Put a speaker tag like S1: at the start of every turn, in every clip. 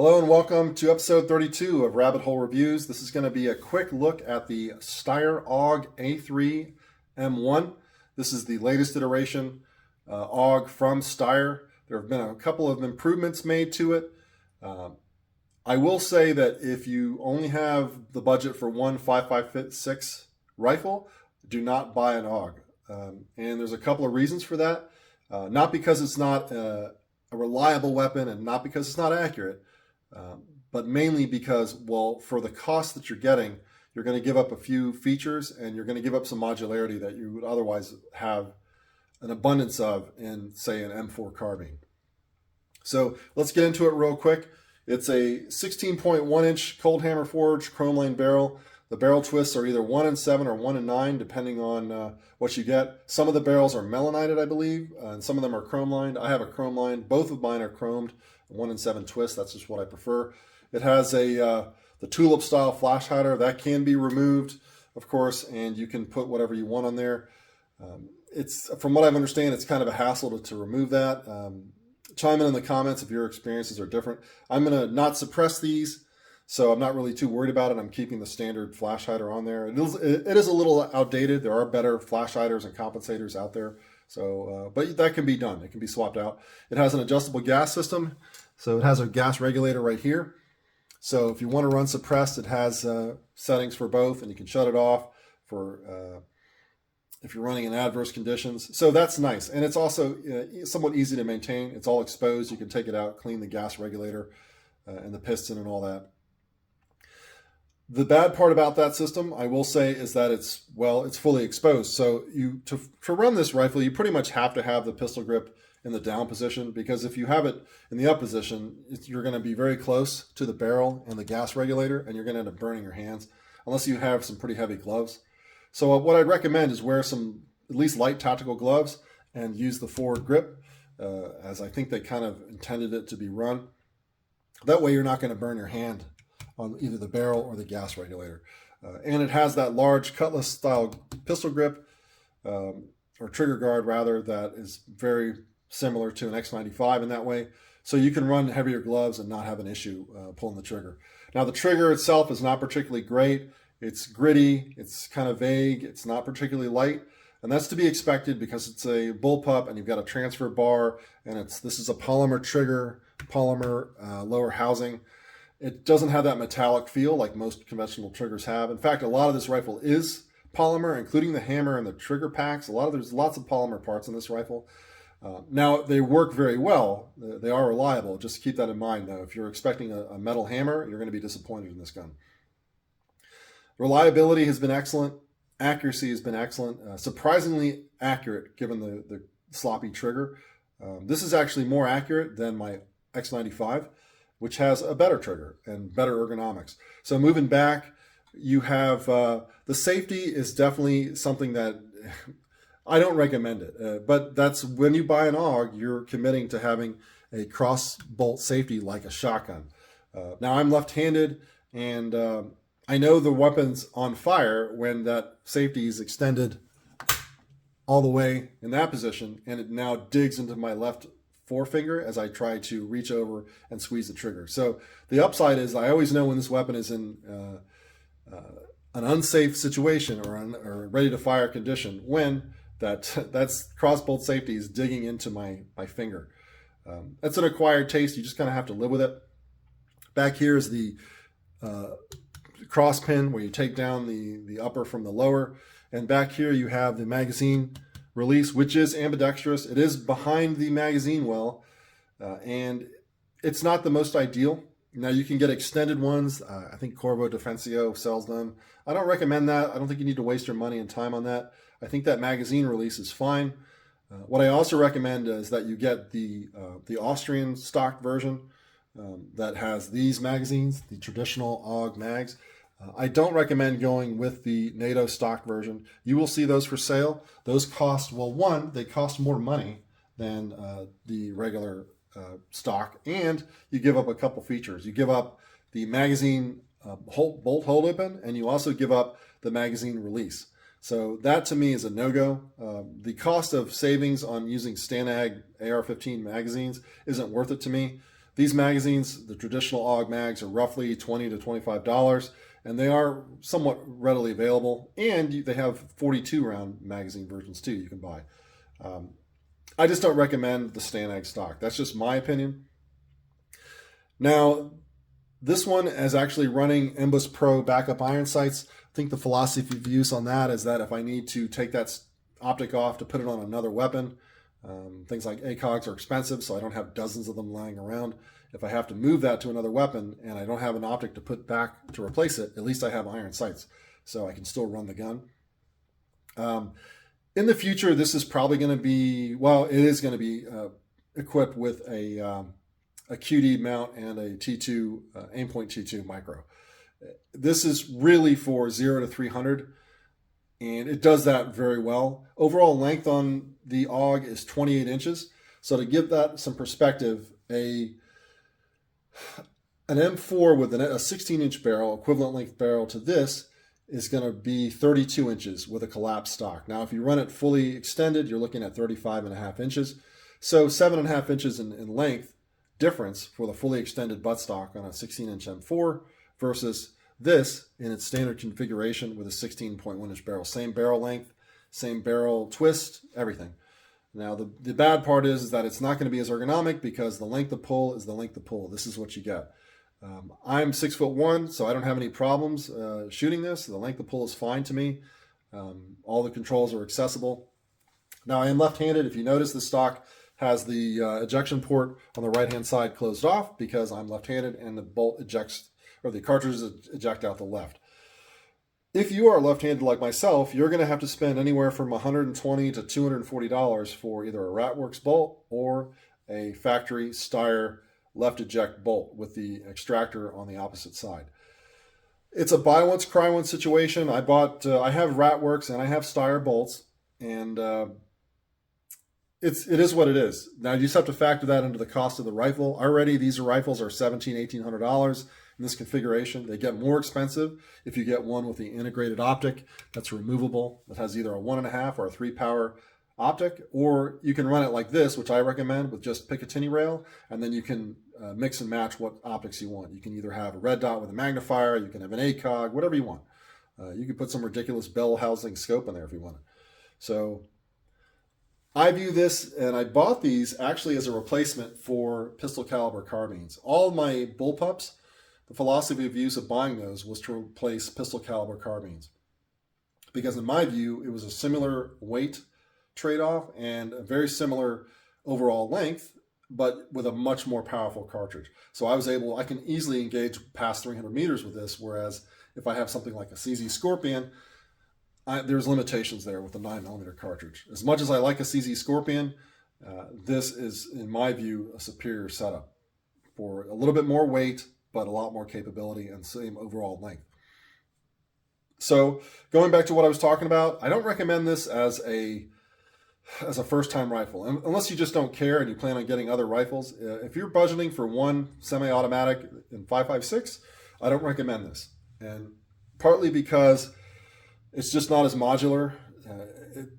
S1: Hello and welcome to episode 32 of Rabbit Hole Reviews. This is going to be a quick look at the Steyr AUG A3M1. This is the latest iteration AUG from Steyr. There have been a couple of improvements made to it. I will say that if you only have the budget for one 5.56 rifle, do not buy an AUG. And there's a couple of reasons for that. Not because it's not a reliable weapon and not because it's not accurate, but mainly because, well, for the cost that you're getting, you're going to give up a few features and you're going to give up some modularity that you would otherwise have an abundance of in, say, an M4 carbine. So let's get into it real quick. It's a 16.1 inch cold hammer forged chrome lined barrel. The barrel twists are either 1 in 7 or 1 in 9, depending on what you get. Some of the barrels are melanited, I believe, and some of them are chrome lined. I have a chrome lined. Both of mine are chromed. 1 in 7 twist. That's just what I prefer. It has the tulip style flash hider that can be removed, of course, and you can put whatever you want on there. It's, from what I understand, it's kind of a hassle to remove that. Chime in the comments if your experiences are different. I'm going to not suppress these, so I'm not really too worried about it. I'm keeping the standard flash hider on there. It is a little outdated. There are better flash hiders and compensators out there. So, but that can be done. It can be swapped out. It has an adjustable gas system. So it has a gas regulator right here. So if you want to run suppressed, it has settings for both, and you can shut it off for if you're running in adverse conditions. So that's nice. And it's also somewhat easy to maintain. It's all exposed. You can take it out, clean the gas regulator and the piston and all that. The bad part about that system, I will say, is that it's fully exposed. So to run this rifle, you pretty much have to have the pistol grip in the down position, because if you have it in the up position, you're going to be very close to the barrel and the gas regulator, and you're going to end up burning your hands, unless you have some pretty heavy gloves. So what I'd recommend is wear some at least light tactical gloves and use the forward grip, as I think they kind of intended it to be run. That way you're not going to burn your hand on either the barrel or the gas regulator. And it has that large cutlass style pistol grip, or trigger guard rather, that is very similar to an X95 in that way. So you can run heavier gloves and not have an issue pulling the trigger. Now the trigger itself is not particularly great. It's gritty, it's kind of vague, it's not particularly light. And that's to be expected because it's a bullpup and you've got a transfer bar, and this is a polymer trigger, polymer lower housing. It doesn't have that metallic feel like most conventional triggers have. In fact, a lot of this rifle is polymer, including the hammer and the trigger packs. There's lots of polymer parts in this rifle. Now, they work very well. They are reliable. Just keep that in mind, though. If you're expecting a metal hammer, you're going to be disappointed in this gun. Reliability has been excellent. Accuracy has been excellent. Surprisingly accurate, given the sloppy trigger. This is actually more accurate than my X95, which has a better trigger and better ergonomics. So moving back, you have the safety is definitely something that I don't recommend it. But that's when you buy an AUG, you're committing to having a cross bolt safety like a shotgun. Now I'm left-handed, and I know the weapon's on fire when that safety is extended all the way in that position, and it now digs into my left forefinger as I try to reach over and squeeze the trigger. So the upside is I always know when this weapon is in an unsafe situation or ready to fire condition when that's cross-bolt safety is digging into my finger. That's an acquired taste. You just kind of have to live with it. Back here is the cross pin where you take down the upper from the lower. And back here you have the magazine release, which is ambidextrous. It is behind the magazine well, and it's not the most ideal. Now you can get extended ones. I think Corvo Defensio sells them. I don't recommend that. I don't think you need to waste your money and time on that. I think that magazine release is fine. What I also recommend is that you get the Austrian stock version that has these magazines, the traditional AUG mags. I don't recommend going with the NATO stock version. You will see those for sale. Those cost, well, one, they cost more money than the regular stock, and you give up a couple features. You give up the magazine bolt hold open, and you also give up the magazine release. So that to me is a no-go. The cost of savings on using STANAG AR-15 magazines isn't worth it to me. These magazines, the traditional AUG mags, are roughly $20 to $25, and they are somewhat readily available. And they have 42 round magazine versions too you can buy. I just don't recommend the Steyr AUG stock. That's just my opinion. Now, this one is actually running MBUS Pro backup iron sights. I think the philosophy of use on that is that if I need to take that optic off to put it on another weapon, things like ACOGs are expensive, so I don't have dozens of them lying around. If I have to move that to another weapon and I don't have an optic to put back to replace it, at least I have iron sights, so I can still run the gun. In the future, this is probably going to be, well, it is going to be equipped with a QD mount and a T2 Aimpoint T2 micro. This is really for 0 to 300, and it does that very well. Overall length on the AUG is 28 inches. So to give that some perspective, an M4 with a 16-inch barrel, equivalent length barrel to this, is going to be 32 inches with a collapsed stock. Now, if you run it fully extended, you're looking at 35.5 inches. So 7.5 inches in length difference for the fully extended buttstock on a 16-inch M4 versus this in its standard configuration with a 16.1-inch barrel. Same barrel length, same barrel twist, everything. Now, the bad part is that it's not going to be as ergonomic because the length of pull is the length of pull. This is what you get. I'm 6'1", so I don't have any problems shooting this. The length of pull is fine to me. All the controls are accessible. Now, I am left-handed. If you notice, the stock has the ejection port on the right-hand side closed off because I'm left-handed, and the bolt ejects, or the cartridges eject out the left. If you are left-handed like myself, you're going to have to spend anywhere from $120 to $240 for either a Ratworks bolt or a factory Steyr left eject bolt with the extractor on the opposite side. It's a buy once, cry once situation. I have Ratworks and I have Steyr bolts, and it is what it is. Now, you just have to factor that into the cost of the rifle. Already, these rifles are $1,700, $1,800 in this configuration. They get more expensive if you get one with the integrated optic that's removable, that has either a 1.5 or a 3 power optic, or you can run it like this, which I recommend, with just Picatinny rail, and then you can mix and match what optics you want. You can either have a red dot with a magnifier, you can have an ACOG, whatever you want. You can put some ridiculous bell housing scope in there if you want it. So I view this, and I bought these actually as a replacement for pistol caliber carbines. All my bullpups, the philosophy of use of buying those was to replace pistol caliber carbines, because in my view, it was a similar weight trade-off and a very similar overall length, but with a much more powerful cartridge. So I can easily engage past 300 meters with this, whereas if I have something like a CZ Scorpion, there's limitations there with the 9mm cartridge. As much as I like a CZ Scorpion, this is, in my view, a superior setup for a little bit more weight, but a lot more capability and same overall length. So going back to what I was talking about, I don't recommend this as a first-time rifle, unless you just don't care and you plan on getting other rifles. If you're budgeting for one semi-automatic in 5.56, I don't recommend this. And partly because it's just not as modular.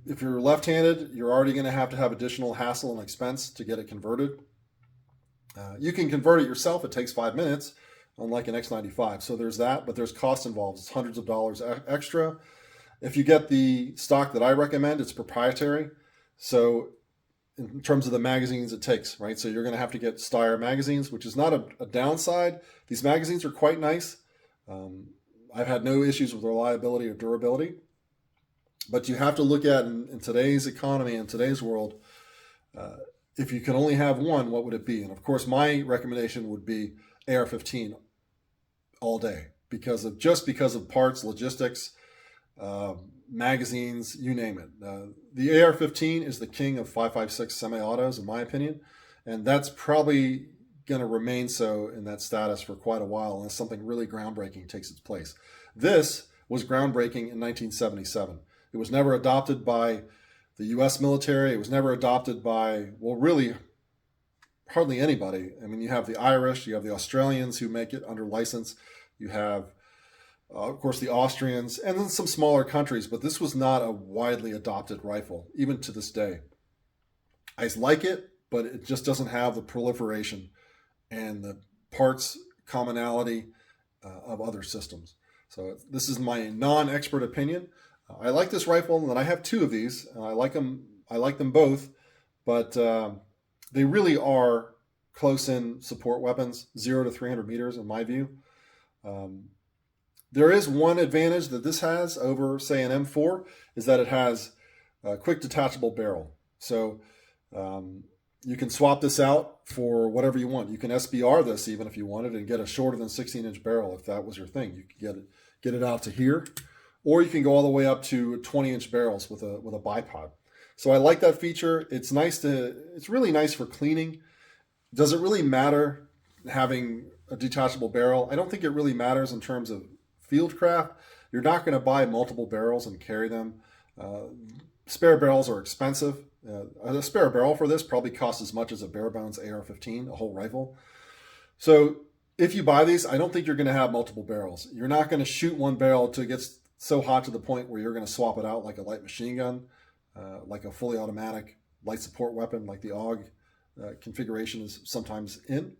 S1: If you're left-handed, you're already going to have additional hassle and expense to get it converted. You can convert it yourself. It takes 5 minutes, unlike an X95. So there's that, but there's cost involved. It's hundreds of dollars extra. If you get the stock that I recommend, it's proprietary. So in terms of the magazines it takes, right? So you're going to have to get Steyr magazines, which is not a downside. These magazines are quite nice. I've had no issues with reliability or durability. But you have to look at, in today's economy, in today's world, if you can only have one, what would it be? And of course, my recommendation would be AR-15 all day, because of parts, logistics, magazines, you name it. The AR-15 is the king of 5.56 semi-autos, in my opinion, and that's probably going to remain so in that status for quite a while unless something really groundbreaking takes its place. This was groundbreaking in 1977. It was never adopted by the U.S. military. It was never adopted by, well, really hardly anybody. I mean, you have the Irish, you have the Australians who make it under license. You have, of course, the Austrians, and then some smaller countries, but this was not a widely adopted rifle, even to this day. I like it, but it just doesn't have the proliferation and the parts commonality of other systems. So this is my non-expert opinion. I like this rifle, and I have two of these. I like them. I like them both, but they really are close-in support weapons, 0 to 300 meters, in my view. There is one advantage that this has over, say, an M4, is that it has a quick detachable barrel. So you can swap this out for whatever you want. You can SBR this even if you wanted and get a shorter than 16-inch barrel if that was your thing. You could get it out to here, or you can go all the way up to 20-inch barrels with a bipod. So I like that feature. It's really nice for cleaning. Does it really matter having a detachable barrel? I don't think it really matters in terms of fieldcraft. You're not going to buy multiple barrels and carry them. Spare barrels are expensive. A spare barrel for this probably costs as much as a bare bones AR-15, a whole rifle. So if you buy these, I don't think you're going to have multiple barrels. You're not going to shoot one barrel till it gets so hot to the point where you're going to swap it out like a light machine gun, like a fully automatic light support weapon, like the AUG configuration is sometimes in.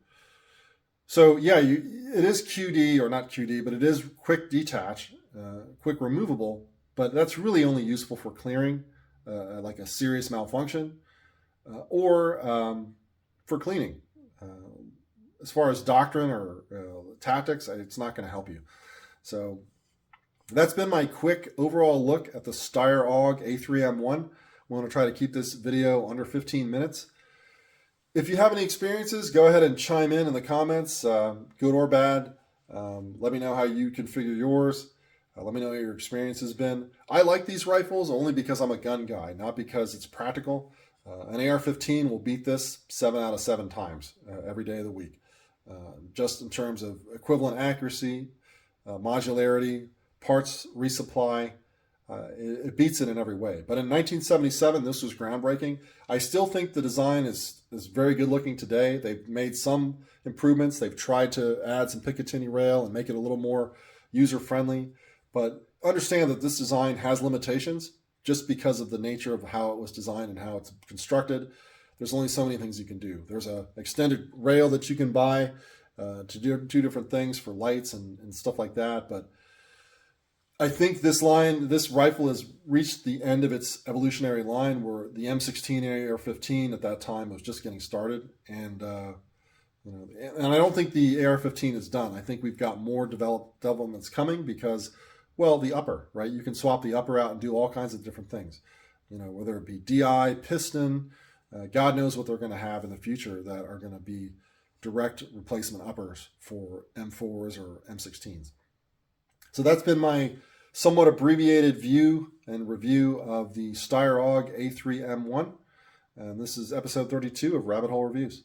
S1: So yeah, it is QD, or not QD, but it is quick detach, quick removable, but that's really only useful for clearing, like a serious malfunction, or for cleaning. As far as doctrine or tactics, it's not going to help you. So that's been my quick overall look at the Steyr AUG A3M1. We want to try to keep this video under 15 minutes. If you have any experiences, go ahead and chime in the comments, good or bad. Let me know how you configure yours. Let me know what your experience has been. I like these rifles only because I'm a gun guy, not because it's practical. An AR-15 will beat this 7 out of 7 times every day of the week. Just in terms of equivalent accuracy, modularity, parts resupply, it beats it in every way. But in 1977, this was groundbreaking. I still think the design is very good looking today. They've made some improvements. They've tried to add some Picatinny rail and make it a little more user-friendly. But understand that this design has limitations just because of the nature of how it was designed and how it's constructed. There's only so many things you can do. There's an extended rail that you can buy to do different things for lights and stuff like that. But I think this rifle has reached the end of its evolutionary line, where the M16 AR-15 at that time was just getting started, and and I don't think the AR-15 is done. I think we've got more developments coming because, well, the upper, right? You can swap the upper out and do all kinds of different things, whether it be DI, piston, God knows what they're going to have in the future that are going to be direct replacement uppers for M4s or M16s. So that's been my somewhat abbreviated view and review of the Steyr AUG A3M1. And this is episode 32 of Rabbit Hole Reviews.